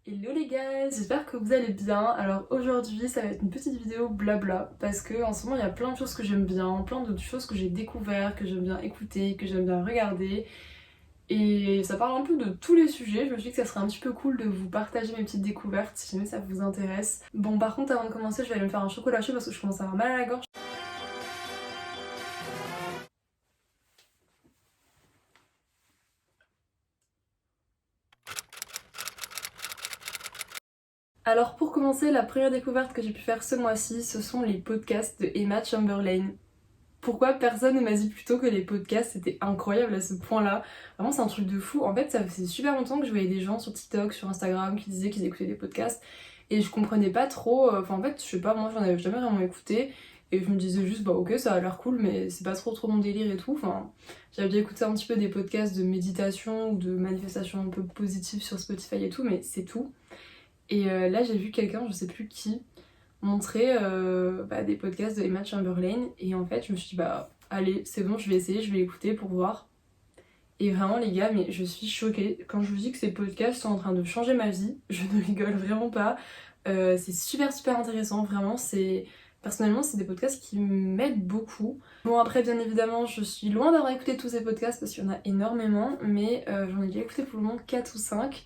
Hello les gars, j'espère que vous allez bien. Alors aujourd'hui ça va être une petite vidéo blabla parce que en ce moment il y a plein de choses que j'aime bien, plein d'autres choses que j'ai découvert, que j'aime bien écouter, que j'aime bien regarder et ça parle un peu de tous les sujets. Je me suis dit que ça serait un petit peu cool de vous partager mes petites découvertes si jamais ça vous intéresse. Bon par contre avant de commencer je vais aller me faire un chocolat chaud parce que je commence à avoir mal à la gorge. Alors pour commencer, la première découverte que j'ai pu faire ce mois-ci, ce sont les podcasts de Emma Chamberlain. Pourquoi personne ne m'a dit plus tôt que les podcasts c'était incroyable à ce point-là? Vraiment c'est un truc de fou. En fait ça faisait super longtemps que je voyais des gens sur TikTok, sur Instagram qui disaient qu'ils écoutaient des podcasts et je comprenais pas trop, enfin en fait je sais pas, moi j'en avais jamais vraiment écouté et je me disais juste bah ok ça a l'air cool mais c'est pas trop mon délire et tout. Enfin j'avais déjà écouté un petit peu des podcasts de méditation ou de manifestation un peu positive sur Spotify et tout mais c'est tout. Et là j'ai vu quelqu'un, je sais plus qui, montrer des podcasts de Emma Chamberlain et en fait je me suis dit bah allez c'est bon je vais essayer, je vais écouter pour voir. Et vraiment les gars mais je suis choquée quand je vous dis que ces podcasts sont en train de changer ma vie, je ne rigole vraiment pas. C'est super intéressant vraiment, c'est personnellement c'est des podcasts qui m'aident beaucoup. Bon après bien évidemment je suis loin d'avoir écouté tous ces podcasts parce qu'il y en a énormément mais j'en ai déjà écouté pour le moment 4 ou 5.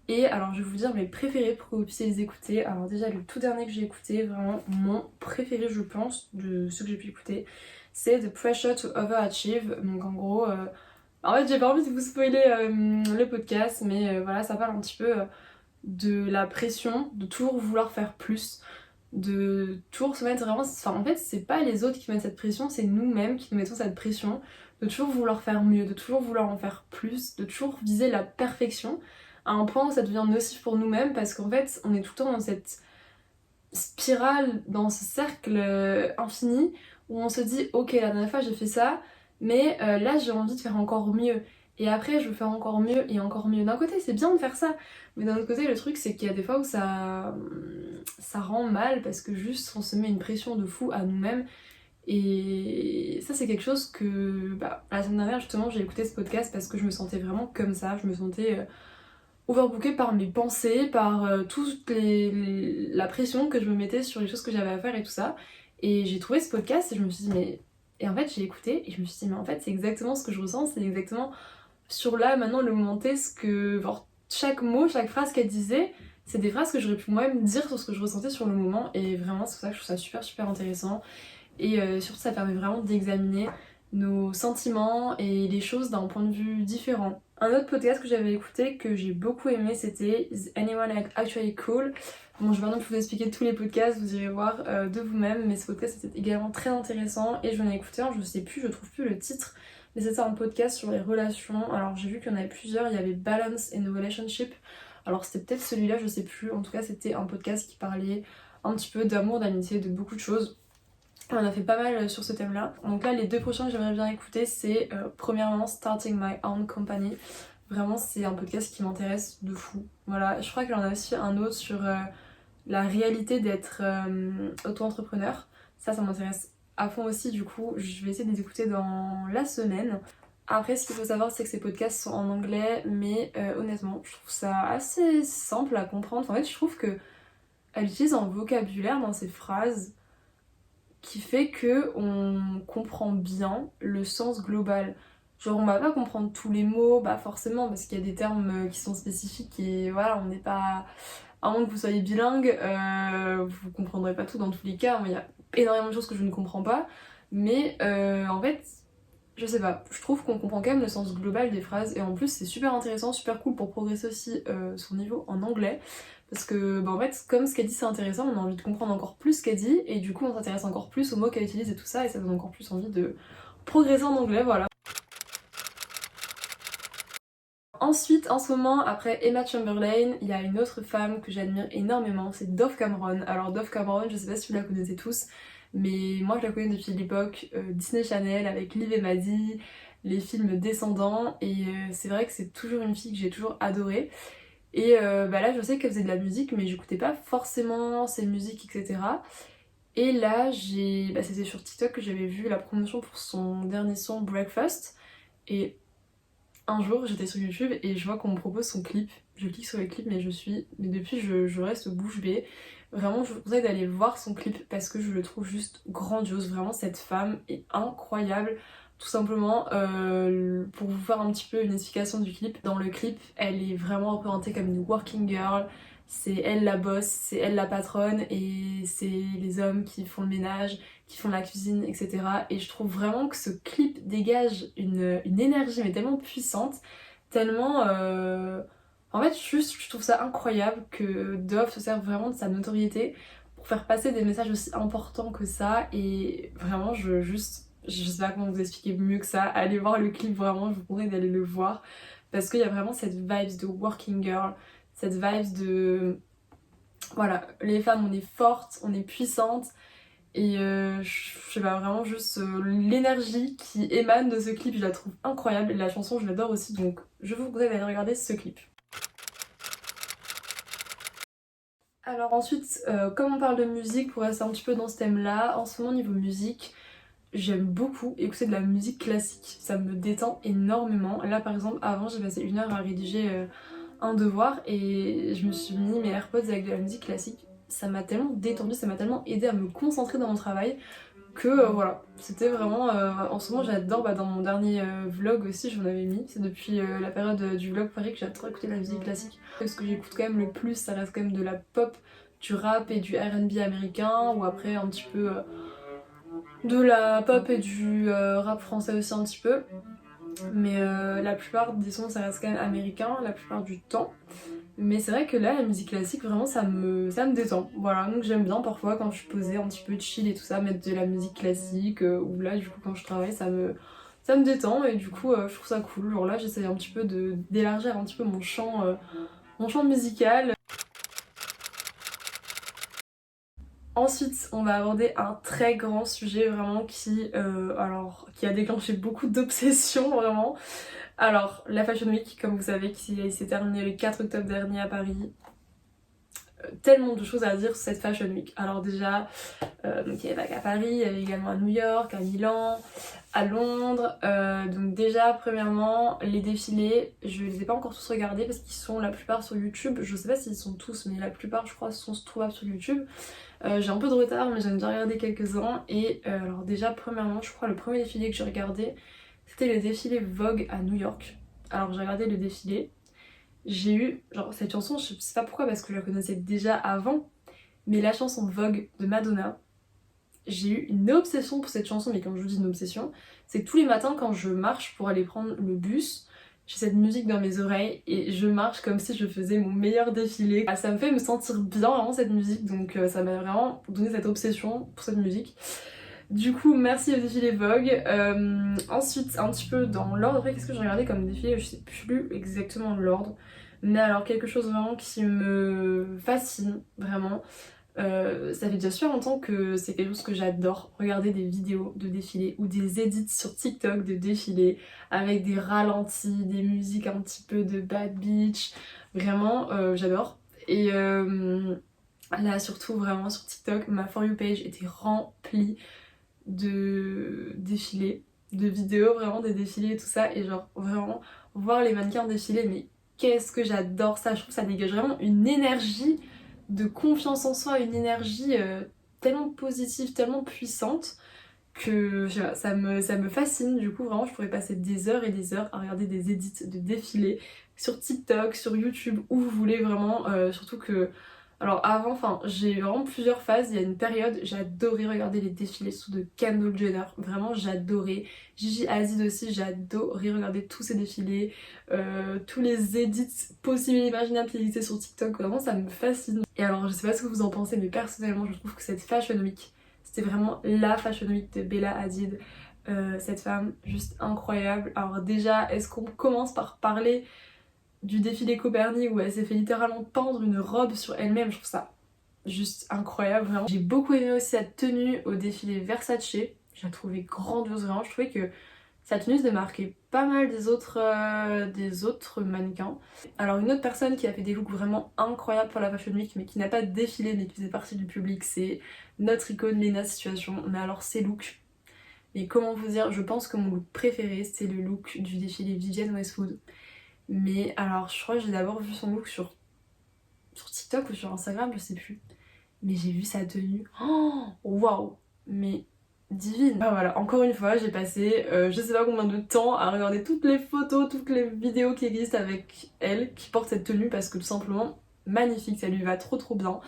Et alors je vais vous dire mes préférés pour que vous puissiez les écouter. Alors déjà le tout dernier que j'ai écouté, vraiment mon préféré je pense de ceux que j'ai pu écouter, c'est The Pressure to Overachieve. Donc en gros, en fait j'ai pas envie de vous spoiler le podcast, mais voilà ça parle un petit peu de la pression, de toujours vouloir faire plus, de toujours se mettre vraiment... Enfin en fait c'est pas les autres qui mettent cette pression, c'est nous-mêmes qui nous mettons cette pression, de toujours vouloir faire mieux, de toujours vouloir en faire plus, de toujours viser la perfection à un point où ça devient nocif pour nous-mêmes parce qu'en fait on est tout le temps dans cette spirale, dans ce cercle infini où on se dit ok la dernière fois j'ai fait ça mais là j'ai envie de faire encore mieux et après je veux faire encore mieux et encore mieux. D'un côté c'est bien de faire ça mais d'un autre côté le truc c'est qu'il y a des fois où ça rend mal parce que juste on se met une pression de fou à nous-mêmes et ça c'est quelque chose que la semaine dernière justement j'ai écouté ce podcast parce que je me sentais vraiment comme ça, je me sentais overbookée par mes pensées, par la pression que je me mettais sur les choses que j'avais à faire et tout ça. Et j'ai trouvé ce podcast et je me suis dit mais... Et en fait j'ai écouté et je me suis dit mais en fait c'est exactement ce que je ressens, c'est exactement sur là maintenant le moment T ce que... Genre, chaque mot, chaque phrase qu'elle disait, c'est des phrases que j'aurais pu moi-même dire sur ce que je ressentais sur le moment et vraiment c'est pour ça que je trouve ça super intéressant. Et surtout ça permet vraiment d'examiner nos sentiments et les choses d'un point de vue différent. Un autre podcast que j'avais écouté que j'ai beaucoup aimé c'était Is Anyone Actually Cool? Bon je vais pas non plus vous expliquer tous les podcasts, vous irez voir de vous-même mais ce podcast était également très intéressant et je l'ai écouté je sais plus, je trouve plus le titre mais c'était un podcast sur les relations. Alors j'ai vu qu'il y en avait plusieurs, il y avait Balance in a Relationship, alors c'était peut-être celui-là je sais plus, en tout cas c'était un podcast qui parlait un petit peu d'amour, d'amitié, de beaucoup de choses. On a fait pas mal sur ce thème-là. Donc là, les deux prochains que j'aimerais bien écouter, c'est premièrement Starting My Own Company. Vraiment, c'est un podcast qui m'intéresse de fou. Voilà, je crois qu'il y en a aussi un autre sur la réalité d'être auto-entrepreneur. Ça m'intéresse à fond aussi. Du coup, je vais essayer de les écouter dans la semaine. Après, ce qu'il faut savoir, c'est que ces podcasts sont en anglais, mais honnêtement, je trouve ça assez simple à comprendre. En fait, je trouve que elle utilise un vocabulaire dans ses phrases qui fait que on comprend bien le sens global. Genre on va pas comprendre tous les mots, bah forcément parce qu'il y a des termes qui sont spécifiques et voilà on n'est pas... À moins que vous soyez bilingue, vous comprendrez pas tout dans tous les cas, mais il y a énormément de choses que je ne comprends pas. Mais en fait, je sais pas, je trouve qu'on comprend quand même le sens global des phrases et en plus c'est super intéressant, super cool pour progresser aussi son niveau en anglais parce que en fait comme ce qu'elle dit c'est intéressant, on a envie de comprendre encore plus ce qu'elle dit et du coup on s'intéresse encore plus aux mots qu'elle utilise et tout ça et ça donne encore plus envie de progresser en anglais, voilà. Ensuite, en ce moment, après Emma Chamberlain, il y a une autre femme que j'admire énormément, c'est Dove Cameron. Alors Dove Cameron, je sais pas si vous la connaissez tous, mais moi je la connais depuis l'époque Disney Channel avec Liv et Maddie, les films Descendants, et c'est vrai que c'est toujours une fille que j'ai toujours adorée. Et là je sais qu'elle faisait de la musique, mais j'écoutais pas forcément ses musiques, etc. Et là c'était sur TikTok que j'avais vu la promotion pour son dernier son Breakfast, et Un jour, j'étais sur YouTube et je vois qu'on me propose son clip. Je clique sur le clip, mais depuis, je reste bouche bée. Vraiment, je vous conseille d'aller voir son clip parce que je le trouve juste grandiose. Vraiment, cette femme est incroyable. Tout simplement, pour vous faire un petit peu une explication du clip, dans le clip, elle est vraiment représentée comme une working girl. C'est elle la boss, c'est elle la patronne et c'est les hommes qui font le ménage, qui font la cuisine, etc. Et je trouve vraiment que ce clip dégage une énergie mais tellement puissante, tellement... En fait, juste, je trouve ça incroyable que Dove se serve vraiment de sa notoriété pour faire passer des messages aussi importants que ça. Et vraiment, je sais pas comment vous expliquer mieux que ça. Allez voir le clip, vraiment, je vous conseille d'aller le voir. Parce qu'il y a vraiment cette vibe de working girl, cette vibe de... Voilà, les femmes, on est fortes, on est puissantes. Et je sais pas, vraiment juste l'énergie qui émane de ce clip, je la trouve incroyable. Et la chanson, je l'adore aussi, donc je vous conseille d'aller regarder ce clip. Alors ensuite, comme on parle de musique, pour rester un petit peu dans ce thème-là, en ce moment niveau musique, j'aime beaucoup écouter de la musique classique. Ça me détend énormément. Là par exemple, avant j'ai passé 1 heure à rédiger un devoir et je me suis mis mes AirPods avec de la musique classique. Ça m'a tellement détendu, ça m'a tellement aidé à me concentrer dans mon travail que voilà, c'était vraiment... en ce moment j'adore, dans mon dernier vlog aussi j'en avais mis, c'est depuis la période du vlog Paris que j'adore écouter de la musique classique. Ce que j'écoute quand même le plus, ça reste quand même de la pop, du rap et du R&B américain, ou après un petit peu de la pop et du rap français aussi un petit peu. Mais la plupart des sons ça reste quand même américain, la plupart du temps. Mais c'est vrai que là, la musique classique, vraiment, ça me détend. Voilà, donc j'aime bien parfois quand je suis posée, un petit peu chill et tout ça, mettre de la musique classique, ou là, du coup, quand je travaille, ça me détend et du coup, je trouve ça cool. Genre là, j'essaye un petit peu d'élargir un petit peu mon champ musical. Ensuite, on va aborder un très grand sujet vraiment qui a déclenché beaucoup d'obsessions vraiment. Alors, la Fashion Week, comme vous savez, qui s'est terminée le 4 octobre dernier à Paris. Tellement de choses à dire sur cette Fashion Week. Alors déjà, donc il n'y avait pas qu'à Paris, il y avait également à New York, à Milan, à Londres. Donc déjà, premièrement, les défilés, je les ai pas encore tous regardés parce qu'ils sont la plupart sur YouTube. Je sais pas s'ils sont tous, mais la plupart, je crois, sont trouvables sur YouTube. J'ai un peu de retard, mais j'aime bien regarder quelques-uns. Et alors déjà, premièrement, je crois le premier défilé que j'ai regardé, c'était le défilé Vogue à New York. Alors j'ai regardé le défilé. J'ai eu, genre cette chanson, je sais pas pourquoi parce que je la connaissais déjà avant, mais la chanson Vogue de Madonna, j'ai eu une obsession pour cette chanson, mais quand je vous dis une obsession, c'est que tous les matins quand je marche pour aller prendre le bus, j'ai cette musique dans mes oreilles et je marche comme si je faisais mon meilleur défilé. Ah, ça me fait me sentir bien vraiment cette musique, donc ça m'a vraiment donné cette obsession pour cette musique. Du coup, merci au défilé Vogue. Ensuite, un petit peu dans l'ordre, après qu'est-ce que j'ai regardé comme défilé? Je sais plus exactement l'ordre. Mais alors, quelque chose vraiment qui me fascine, vraiment. Ça fait déjà super longtemps que c'est quelque chose que j'adore. Regarder des vidéos de défilés ou des edits sur TikTok de défilés avec des ralentis, des musiques un petit peu de Bad Beach. Vraiment, j'adore. Et là, surtout, vraiment sur TikTok, ma For You page était remplie de défilés, de vidéos vraiment des défilés et tout ça, et genre vraiment voir les mannequins défiler, mais qu'est-ce que j'adore ça, je trouve que ça dégage vraiment une énergie de confiance en soi, une énergie tellement positive, tellement puissante que je sais pas, ça me fascine. Du coup vraiment je pourrais passer des heures et des heures à regarder des edits de défilés sur TikTok, sur YouTube, où vous voulez vraiment, surtout que alors avant, enfin j'ai eu vraiment plusieurs phases, il y a une période j'adorais regarder les défilés sous de Kendall Jenner, vraiment j'adorais, Gigi Hadid aussi, j'adorais regarder tous ces défilés, tous les edits possibles et imaginables qui existaient sur TikTok, vraiment ça me fascine. Et alors je sais pas ce que vous en pensez, mais personnellement je trouve que cette Fashion Week, c'était vraiment la Fashion Week de Bella Hadid. Cette femme juste incroyable. Alors déjà, est-ce qu'on commence par parler du défilé Copernic où elle s'est fait littéralement peindre une robe sur elle-même? Je trouve ça juste incroyable, vraiment. J'ai beaucoup aimé aussi sa tenue au défilé Versace. Je la trouvais grandiose, vraiment. Je trouvais que sa tenue se démarquait pas mal des autres mannequins. Alors une autre personne qui a fait des looks vraiment incroyables pour la Fashion Week mais qui n'a pas défilé mais qui faisait partie du public, c'est notre icône Lena Situation. Mais alors ses looks, Mais comment vous dire, je pense que mon look préféré c'est le look du défilé Vivienne Westwood. Mais alors je crois que j'ai d'abord vu son look sur TikTok ou sur Instagram, je sais plus. Mais j'ai vu sa tenue. Oh waouh. Mais divine. Ah voilà, encore une fois, j'ai passé je sais pas combien de temps à regarder toutes les photos, toutes les vidéos qui existent avec elle qui porte cette tenue parce que tout simplement magnifique, ça lui va trop bien.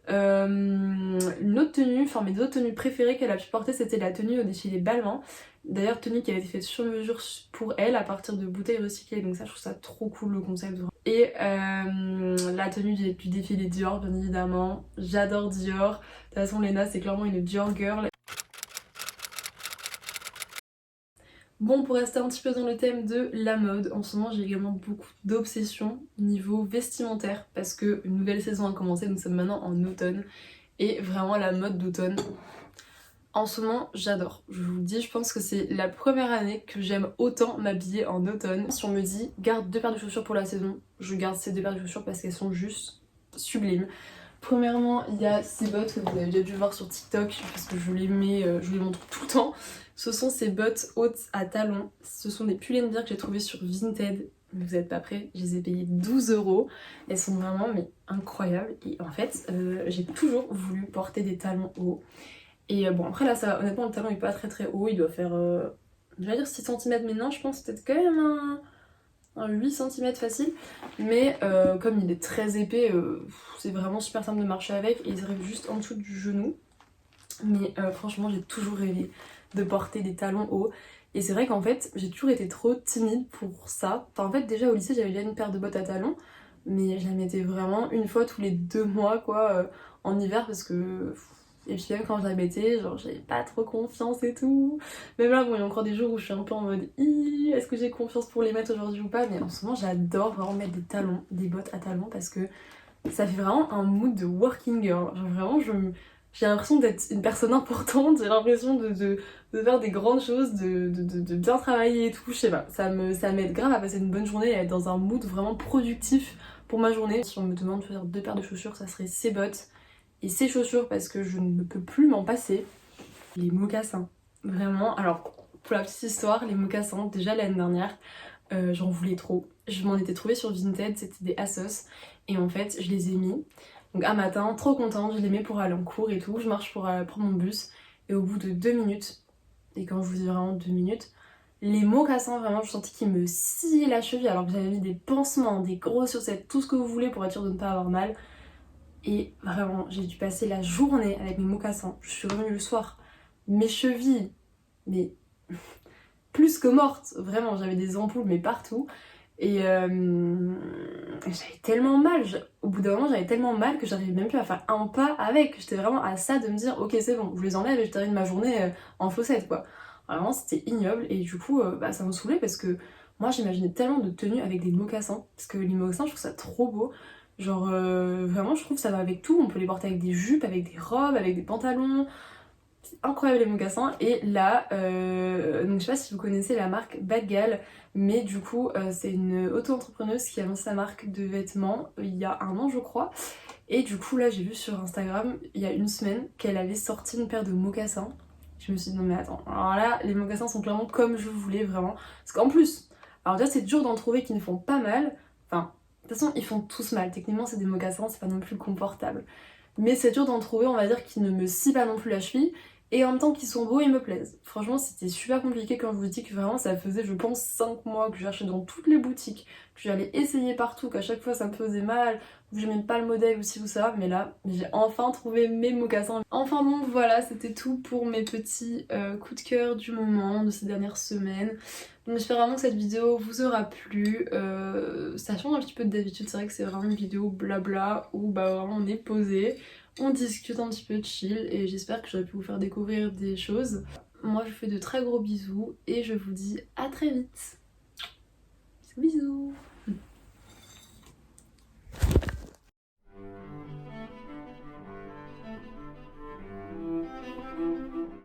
Une autre tenue, enfin mes autres tenues préférées qu'elle a pu porter c'était la tenue au défilé Balmain. D'ailleurs tenue qui a été faite sur mesure pour elle à partir de bouteilles recyclées, donc ça je trouve ça trop cool le concept. Et la tenue du défilé Dior bien évidemment, j'adore Dior. De toute façon Lena c'est clairement une Dior girl. Bon, pour rester un petit peu dans le thème de la mode, en ce moment j'ai également beaucoup d'obsessions niveau vestimentaire parce que une nouvelle saison a commencé, nous sommes maintenant en automne et vraiment la mode d'automne. En ce moment j'adore, je vous le dis, je pense que c'est la première année que j'aime autant m'habiller en automne. Si on me dit garde 2 paires de chaussures pour la saison, je garde ces 2 paires de chaussures parce qu'elles sont juste sublimes. Premièrement, il y a ces bottes que vous avez déjà dû voir sur TikTok parce que je les mets, je les montre tout le temps. Ce sont ces bottes hautes à talons. Ce sont des Pull&Bear que j'ai trouvées sur Vinted. Vous êtes pas prêts, je les ai payées 12 €. Elles sont vraiment mais incroyables. Et en fait, j'ai toujours voulu porter des talons hauts. Et bon, après là, ça va. Honnêtement, le talon est pas très haut. Il doit faire, je vais dire 6 cm, mais non, je pense peut-être quand même un 8 cm facile. Mais comme il est très épais, c'est vraiment super simple de marcher avec. Et il arrive juste en dessous du genou. Mais franchement, j'ai toujours rêvé de porter des talons hauts. Et c'est vrai qu'en fait, j'ai toujours été trop timide pour ça. Enfin, en fait, déjà au lycée, j'avais déjà une paire de bottes à talons. Mais je la mettais vraiment une fois tous les 2 mois, quoi, en hiver, parce que... Et puis même quand je la mettais, genre, j'avais pas trop confiance et tout. Même là, bon, il y a encore des jours où je suis un peu en mode est-ce que j'ai confiance pour les mettre aujourd'hui ou pas? Mais en ce moment, j'adore vraiment mettre des talons, des bottes à talons, parce que ça fait vraiment un mood de working girl. Genre, vraiment, j'ai l'impression d'être une personne importante, j'ai l'impression de faire des grandes choses, de bien travailler et tout, je sais pas. Ça m'aide grave à passer une bonne journée et à être dans un mood vraiment productif pour ma journée. Si on me demande de choisir 2 paires de chaussures, ça serait ces bottes et ces chaussures parce que je ne peux plus m'en passer. Les mocassins, vraiment. Alors, pour la petite histoire, les mocassins, déjà l'année dernière, j'en voulais trop. Je m'en étais trouvée sur Vinted, c'était des Asos. Et en fait, je les ai mis. Donc un matin, trop contente, je les mets pour aller en cours et tout. Je marche pour prendre mon bus. Et au bout de 2 minutes, et quand je vous dis vraiment 2 minutes, les mocassins, vraiment, je sentais qu'ils me sciaient la cheville alors que j'avais mis des pansements, des grosses chaussettes, tout ce que vous voulez pour être sûr de ne pas avoir mal. Et vraiment, j'ai dû passer la journée avec mes mocassins. Je suis revenue le soir. Mes chevilles, mais plus que mortes. Vraiment, j'avais des ampoules, mais partout. Et j'avais tellement mal, au bout d'un moment j'avais tellement mal que j'arrivais même plus à faire un pas avec. J'étais vraiment à ça de me dire ok c'est bon, je les enlève et je termine ma journée en chaussettes quoi. Vraiment c'était ignoble et du coup ça me saoulait parce que moi j'imaginais tellement de tenues avec des mocassins. Parce que les mocassins je trouve ça trop beau. Genre vraiment je trouve que ça va avec tout, on peut les porter avec des jupes, avec des robes, avec des pantalons. C'est incroyable les mocassins. Et là, donc je sais pas si vous connaissez la marque Bad Gal, mais du coup c'est une auto-entrepreneuse qui a lancé sa marque de vêtements il y a 1 an je crois. Et du coup là j'ai vu sur Instagram il y a une semaine qu'elle avait sorti une paire de mocassins. Je me suis dit non mais attends, alors là les mocassins sont clairement comme je voulais vraiment. Parce qu'en plus, alors déjà c'est dur d'en trouver qui ne font pas mal. Enfin, de toute façon ils font tous mal, techniquement c'est des mocassins, c'est pas non plus confortable. Mais c'est dur d'en trouver, on va dire, qui ne me scie pas non plus la cheville. Et en même temps qu'ils sont beaux et me plaisent. Franchement c'était super compliqué quand je vous dis que vraiment ça faisait je pense 5 mois que je cherchais dans toutes les boutiques, que j'allais essayer partout, qu'à chaque fois ça me faisait mal, que j'aimais pas le modèle ou ci ou ça, mais là j'ai enfin trouvé mes mocassins. Enfin bon voilà, c'était tout pour mes petits coups de cœur du moment, de ces dernières semaines. Donc j'espère vraiment que cette vidéo vous aura plu. Ça change un petit peu d'habitude, c'est vrai que c'est vraiment une vidéo blabla où bah vraiment on est posé. On discute un petit peu de chill et j'espère que j'aurai pu vous faire découvrir des choses. Moi je vous fais de très gros bisous et je vous dis à très vite. Bisous.